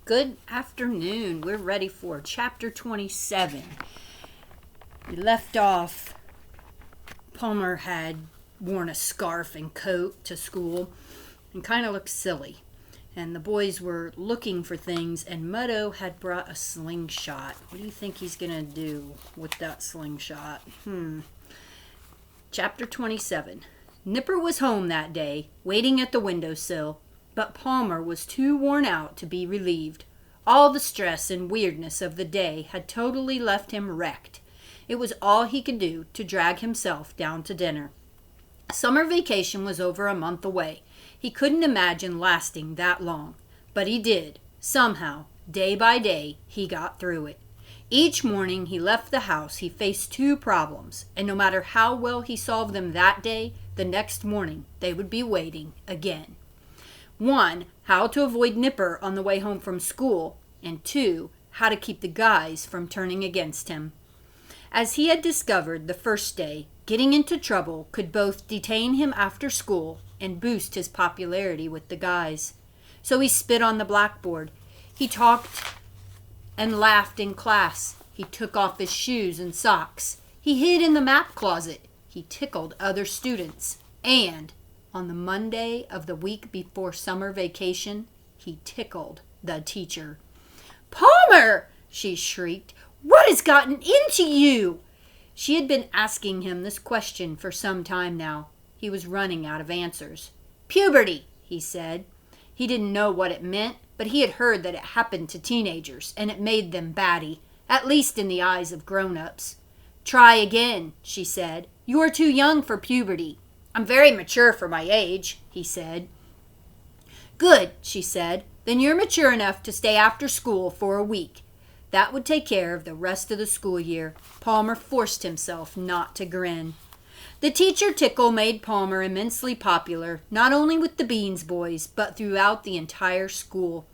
Good afternoon. We're ready for chapter 27. We left off. Palmer had worn a scarf and coat to school and kind of looked silly. And the boys were looking for things, and Muddo had brought a slingshot. What do you think he's going to do with that slingshot? Chapter 27. Nipper was home that day, waiting at the windowsill. But Palmer was too worn out to be relieved. All the stress and weirdness of the day had totally left him wrecked. It was all he could do to drag himself down to dinner. Summer vacation was over a month away. He couldn't imagine lasting that long. But he did. Somehow, day by day, he got through it. Each morning he left the house, he faced two problems, and no matter how well he solved them that day, the next morning they would be waiting again. 1, how to avoid Nipper on the way home from school, and 2, how to keep the guys from turning against him. As he had discovered the first day, getting into trouble could both detain him after school and boost his popularity with the guys. So he spit on the blackboard. He talked and laughed in class. He took off his shoes and socks. He hid in the map closet. He tickled other students. And on the Monday of the week before summer vacation, he tickled the teacher. "Palmer!" she shrieked. "What has gotten into you?" She had been asking him this question for some time now. He was running out of answers. "Puberty," he said. He didn't know what it meant, but he had heard that it happened to teenagers, and it made them batty, at least in the eyes of grown-ups. "Try again," she said. "You are too young for puberty." "I'm very mature for my age," he said. "Good," she said. "Then you're mature enough to stay after school for a week." That would take care of the rest of the school year. Palmer forced himself not to grin. The teacher tickle made Palmer immensely popular, not only with the Beans boys, but throughout the entire school.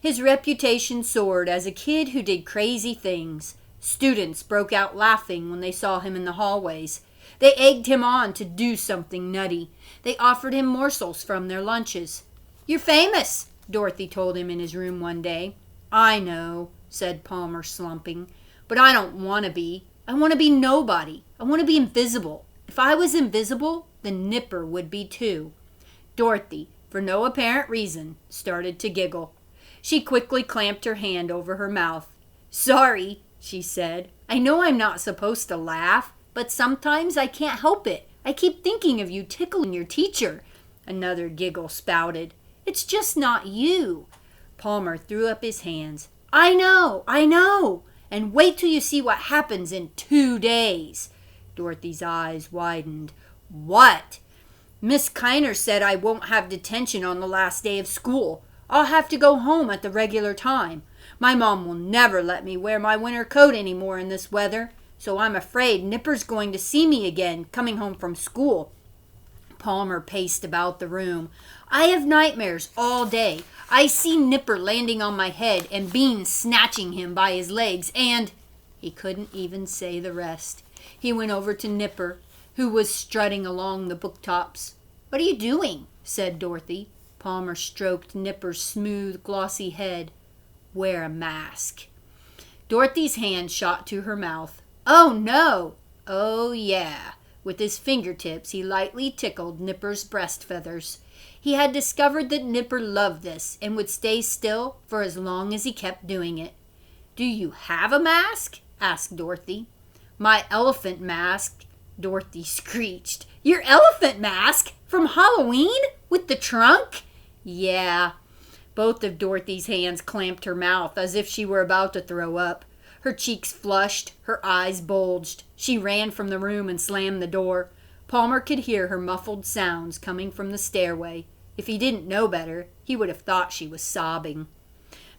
His reputation soared as a kid who did crazy things. Students broke out laughing when they saw him in the hallways. They egged him on to do something nutty. They offered him morsels from their lunches. "You're famous," Dorothy told him in his room one day. "I know," said Palmer, slumping. "But I don't want to be. I want to be nobody. I want to be invisible. If I was invisible, then Nipper would be too." Dorothy, for no apparent reason, started to giggle. She quickly clamped her hand over her mouth. "Sorry," she said. "I know I'm not supposed to laugh, but sometimes I can't help it. I keep thinking of you tickling your teacher." Another giggle spouted. "It's just not you." Palmer threw up his hands. I know. And wait till you see what happens in 2 days." Dorothy's eyes widened. "What?" "Miss Kiner said I won't have detention on the last day of school. I'll have to go home at the regular time. My mom will never let me wear my winter coat anymore in this weather. So I'm afraid Nipper's going to see me again, coming home from school." Palmer paced about the room. "I have nightmares all day. I see Nipper landing on my head and Beans snatching him by his legs and—" He couldn't even say the rest. He went over to Nipper, who was strutting along the booktops. "What are you doing?" said Dorothy. Palmer stroked Nipper's smooth, glossy head. "Wear a mask." Dorothy's hand shot to her mouth. "Oh, no!" "Oh, yeah." With his fingertips, he lightly tickled Nipper's breast feathers. He had discovered that Nipper loved this and would stay still for as long as he kept doing it. "Do you have a mask?" asked Dorothy. "My elephant mask," Dorothy screeched. "Your elephant mask? From Halloween? With the trunk?" "Yeah." Both of Dorothy's hands clamped her mouth as if she were about to throw up. Her cheeks flushed, her eyes bulged. She ran from the room and slammed the door. Palmer could hear her muffled sounds coming from the stairway. If he didn't know better, he would have thought she was sobbing.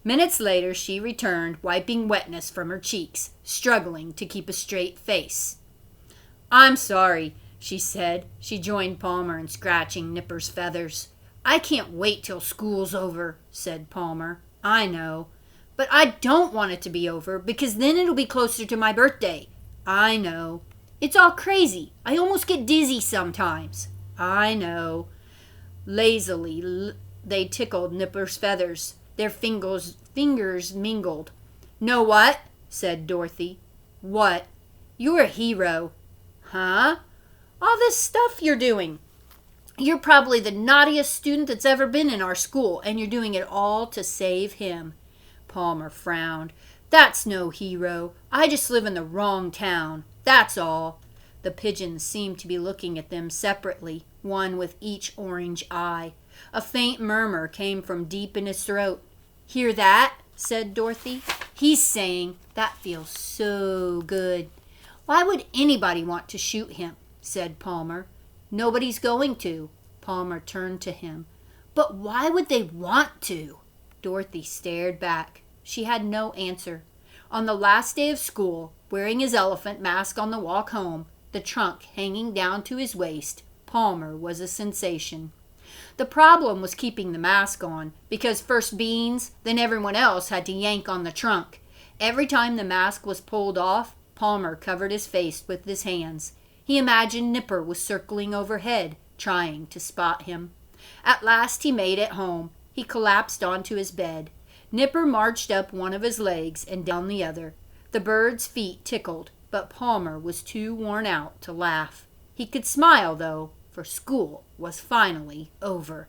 Minutes later she returned, wiping wetness from her cheeks, struggling to keep a straight face. "I'm sorry," she said. She joined Palmer in scratching Nipper's feathers. "I can't wait till school's over," said Palmer. "I know. But I don't want it to be over, because then it'll be closer to my birthday." "I know." "It's all crazy. I almost get dizzy sometimes." "I know." Lazily, they tickled Nipper's feathers. Their fingers mingled. "Know what?" said Dorothy. "What?" "You're a hero." "Huh?" "All this stuff you're doing. You're probably the naughtiest student that's ever been in our school, and you're doing it all to save him." Palmer frowned. "That's no hero. I just live in the wrong town. That's all." The pigeons seemed to be looking at them separately, one with each orange eye. A faint murmur came from deep in his throat. "Hear that?" said Dorothy. "He's saying, 'That feels so good.'" "Why would anybody want to shoot him?" said Palmer. "Nobody's going to." Palmer turned to him. "But why would they want to?" Dorothy stared back. She had no answer. On the last day of school, wearing his elephant mask on the walk home, the trunk hanging down to his waist, Palmer was a sensation. The problem was keeping the mask on, because first Beans, then everyone else had to yank on the trunk. Every time the mask was pulled off, Palmer covered his face with his hands. He imagined Nipper was circling overhead, trying to spot him. At last he made it home. He collapsed onto his bed. Nipper marched up one of his legs and down the other. The bird's feet tickled, but Palmer was too worn out to laugh. He could smile, though, for school was finally over.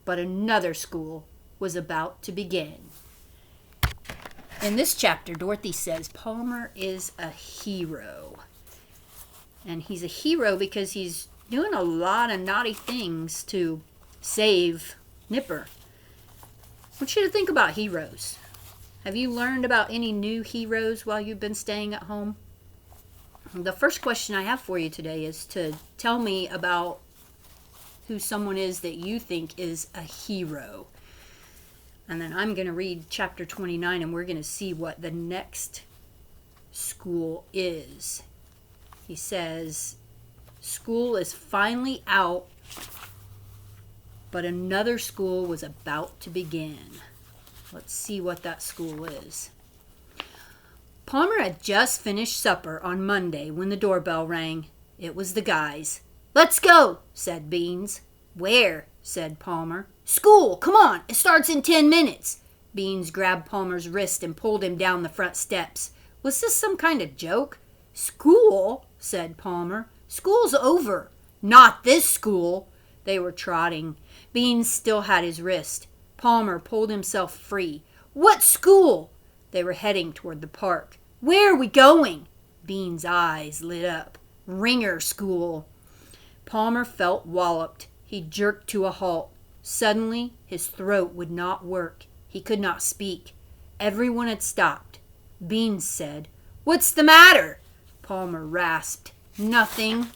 But another school was about to begin. In this chapter, Dorothy says Palmer is a hero. And he's a hero because he's doing a lot of naughty things to save Nipper. I want you to think about heroes. Have you learned about any new heroes while you've been staying at home? The first question I have for you today is to tell me about who someone is that you think is a hero. And then I'm going to read chapter 29 and we're going to see what the next school is. He says, school is finally out, but another school was about to begin. Let's see what that school is. Palmer had just finished supper on Monday when the doorbell rang. It was the guys. "Let's go," said Beans. "Where?" said Palmer. "School, come on, it starts in 10 minutes. Beans grabbed Palmer's wrist and pulled him down the front steps. Was this some kind of joke? "School?" said Palmer. "School's over." "Not this school." They were trotting. Beans still had his wrist. Palmer pulled himself free. "What school?" They were heading toward the park. "Where are we going?" Beans' eyes lit up. "Ringer School." Palmer felt walloped. He jerked to a halt. Suddenly, his throat would not work. He could not speak. Everyone had stopped. Beans said, "What's the matter?" Palmer rasped, "Nothing."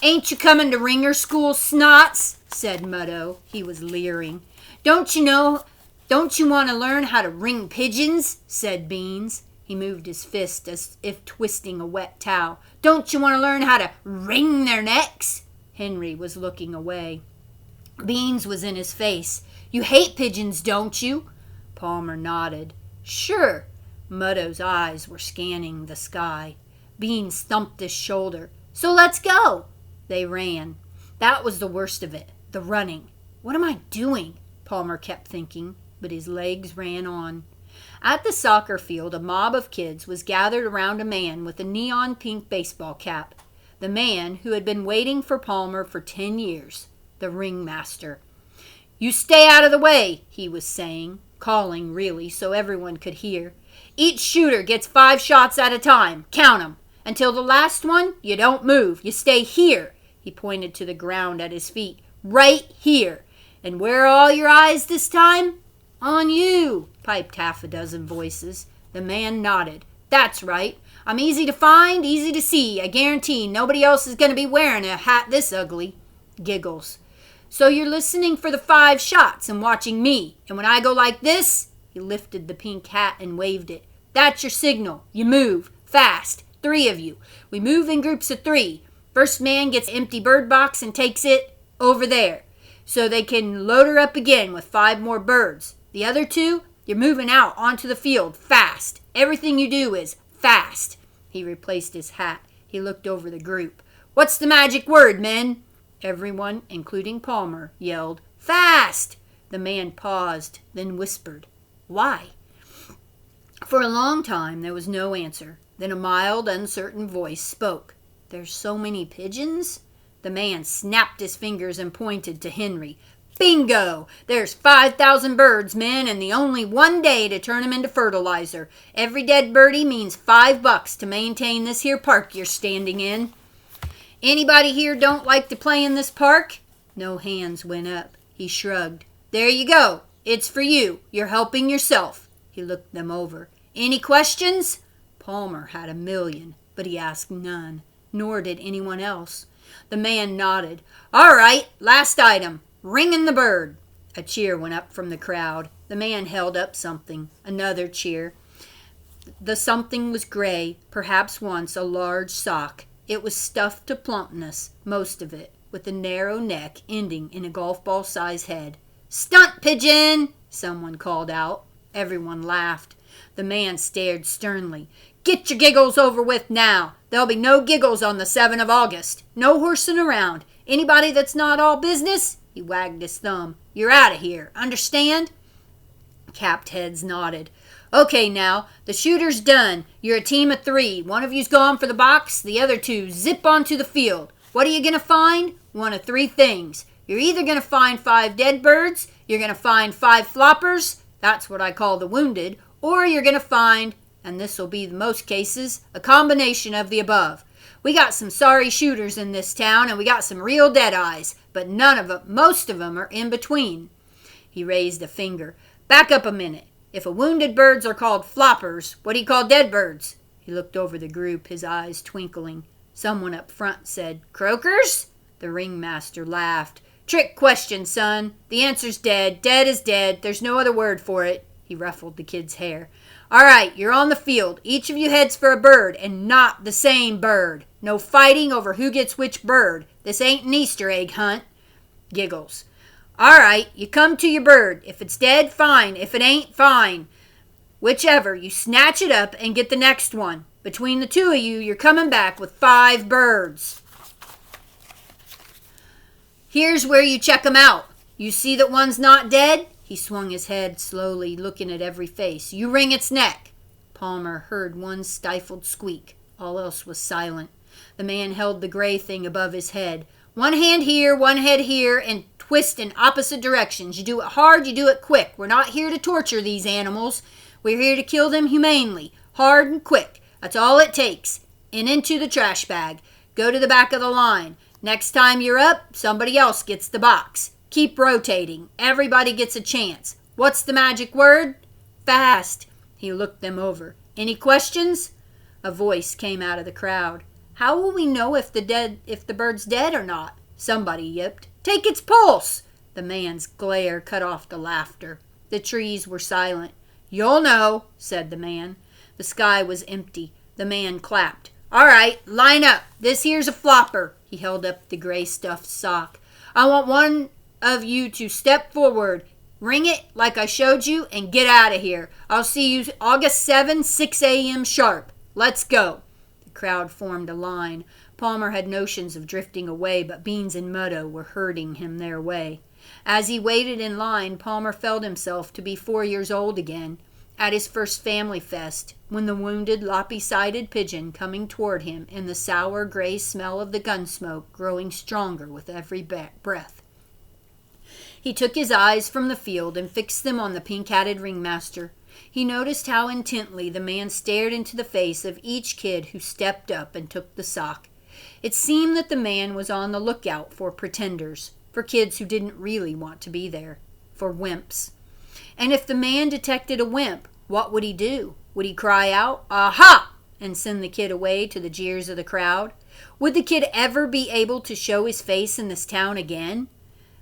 "Ain't you coming to Ringer School, snots?" said Muddo. He was leering. Don't you want to learn how to ring pigeons?" said Beans. He moved his fist as if twisting a wet towel. "Don't you want to learn how to wring their necks?" Henry was looking away. Beans was in his face. "You hate pigeons, don't you?" Palmer nodded. "Sure." Muddo's eyes were scanning the sky. Beans thumped his shoulder. "So let's go." They ran. That was the worst of it, the running. "What am I doing?" Palmer kept thinking, but his legs ran on. At the soccer field, a mob of kids was gathered around a man with a neon pink baseball cap. The man who had been waiting for Palmer for 10 years, the ringmaster. "You stay out of the way," he was saying, calling really so everyone could hear. "Each shooter gets 5 shots at a time. Count 'em. Until the last one, you don't move. You stay here." He pointed to the ground at his feet. "Right here. And where are all your eyes this time?" "On you," piped half a dozen voices. The man nodded. "That's right. I'm easy to find, easy to see. I guarantee nobody else is going to be wearing a hat this ugly." Giggles. "So you're listening for the 5 shots and watching me. And when I go like this," he lifted the pink hat and waved it. "That's your signal. You move. Fast. 3 of you. We move in groups of 3. First man gets an empty bird box and takes it over there, so they can load her up again with 5 more birds. The other 2, you're moving out onto the field fast. Everything you do is fast." He replaced his hat. He looked over the group. "What's the magic word, men?" Everyone, including Palmer, yelled, "Fast!" The man paused, then whispered, Why? For a long time there was no answer. Then a mild, uncertain voice spoke. There's so many pigeons? The man snapped his fingers and pointed to Henry. Bingo! There's 5,000 birds, men, and the only one day to turn 'em into fertilizer. Every dead birdie means $5 to maintain this here park you're standing in. Anybody here don't like to play in this park? No hands went up. He shrugged. There you go. It's for you. You're helping yourself. He looked them over. Any questions? Palmer had 1,000,000, but he asked none, nor did anyone else. The man nodded. All right, last item. Ringing the bird. A cheer went up from the crowd. The man held up something. Another cheer. The something was gray, perhaps once a large sock. It was stuffed to plumpness, most of it, with a narrow neck ending in a golf ball-sized head. Stunt pigeon! Someone called out. Everyone laughed. The man stared sternly. Get your giggles over with now. There'll be no giggles on the 7th of August. No horsing around. Anybody that's not all business? He wagged his thumb. You're out of here. Understand? Capped heads nodded. Okay now, the shooter's done. You're a team of 3. One of you's gone for the box. The other 2 zip onto the field. What are you going to find? One of 3 things. You're either going to find 5 dead birds, you're going to find 5 floppers, that's what I call the wounded, or you're going to find, and this will be the most cases, a combination of the above. We got some sorry shooters in this town, and we got some real dead-eyes, but most of them are in between. He raised a finger. Back up a minute. If wounded birds are called floppers, what do you call dead birds? He looked over the group, his eyes twinkling. Someone up front said, Croakers? The ringmaster laughed. Trick question, son. The answer's dead. Dead is dead. There's no other word for it. He ruffled the kid's hair. All right, you're on the field. Each of you heads for a bird, and not the same bird. No fighting over who gets which bird. This ain't an Easter egg hunt. Giggles. All right, you come to your bird. If it's dead, fine. If it ain't, fine. Whichever, you snatch it up and get the next one. Between the 2 of you, you're coming back with 5 birds. Here's where you check 'em out. You see that one's not dead? He swung his head slowly, looking at every face. You wring its neck. Palmer heard one stifled squeak. All else was silent. The man held the gray thing above his head. One hand here, one head here, and twist in opposite directions. You do it hard, you do it quick. We're not here to torture these animals. We're here to kill them humanely. Hard and quick. That's all it takes. And into the trash bag. Go to the back of the line. Next time you're up, somebody else gets the box. Keep rotating. Everybody gets a chance. What's the magic word? Fast. He looked them over. Any questions? A voice came out of the crowd. How will we know if the bird's dead or not? Somebody yipped. Take its pulse. The man's glare cut off the laughter. The trees were silent. You'll know, said the man. The sky was empty. The man clapped. All right, line up. This here's a flopper. He held up the gray stuffed sock. I want one of you to step forward, ring it like I showed you, and get out of here. I'll see you August 7, 6 a.m. sharp. Let's go. The crowd formed a line. Palmer had notions of drifting away, but Beans and Muddo were herding him their way. As he waited in line, Palmer felt himself to be 4 years old again, at his first family fest, when the wounded, loppy-sided pigeon coming toward him and the sour gray smell of the gun smoke growing stronger with every breath. He took his eyes from the field and fixed them on the pink-hatted ringmaster. He noticed how intently the man stared into the face of each kid who stepped up and took the sock. It seemed that the man was on the lookout for pretenders, for kids who didn't really want to be there, for wimps. And if the man detected a wimp, what would he do? Would he cry out, "Aha!" and send the kid away to the jeers of the crowd? Would the kid ever be able to show his face in this town again?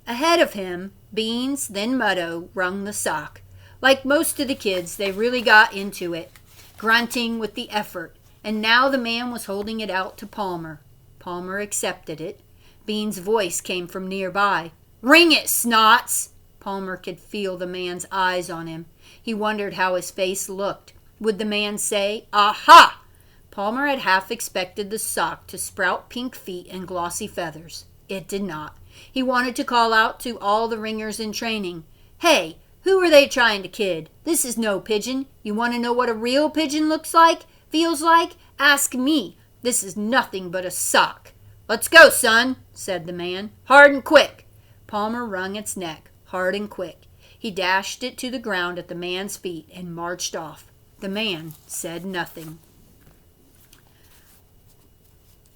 Ahead of him, Beans, then Muddo, wrung the sock. Like most of the kids, they really got into it, grunting with the effort, and now the man was holding it out to Palmer. Palmer accepted it. Beans' voice came from nearby. "Ring it, snots!" Palmer could feel the man's eyes on him. He wondered how his face looked. Would the man say, "Aha!" Palmer had half expected the sock to sprout pink feet and glossy feathers. It did not. He wanted to call out to all the ringers in training, "Hey, Who are they trying to kid? This is no pigeon. You want to know what a real pigeon looks like? Feels like? Ask me. This is nothing but a sock. Let's go, son, said the man. Hard and quick. Palmer wrung its neck, hard and quick. He dashed it to the ground at the man's feet and marched off. The man said nothing.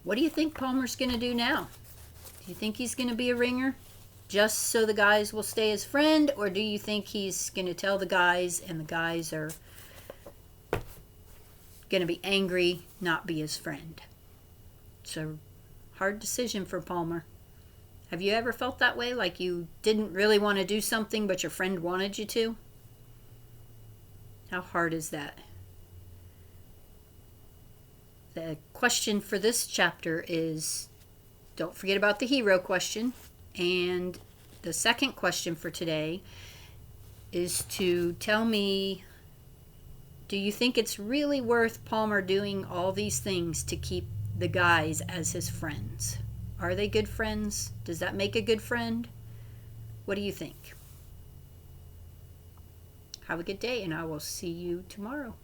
What do you think Palmer's going to do now? Do you think he's going to be a ringer just so the guys will stay his friend? Or do you think he's going to tell the guys and the guys are going to be angry, not be his friend? It's a hard decision for Palmer. Have you ever felt that way? Like you didn't really want to do something, but your friend wanted you to? How hard is that? The question for this chapter is, don't forget about the hero question. And the second question for today is to tell me, do you think it's really worth Palmer doing all these things to keep the guys as his friends? Are they good friends? Does that make a good friend? What do you think? Have a good day, and I will see you tomorrow.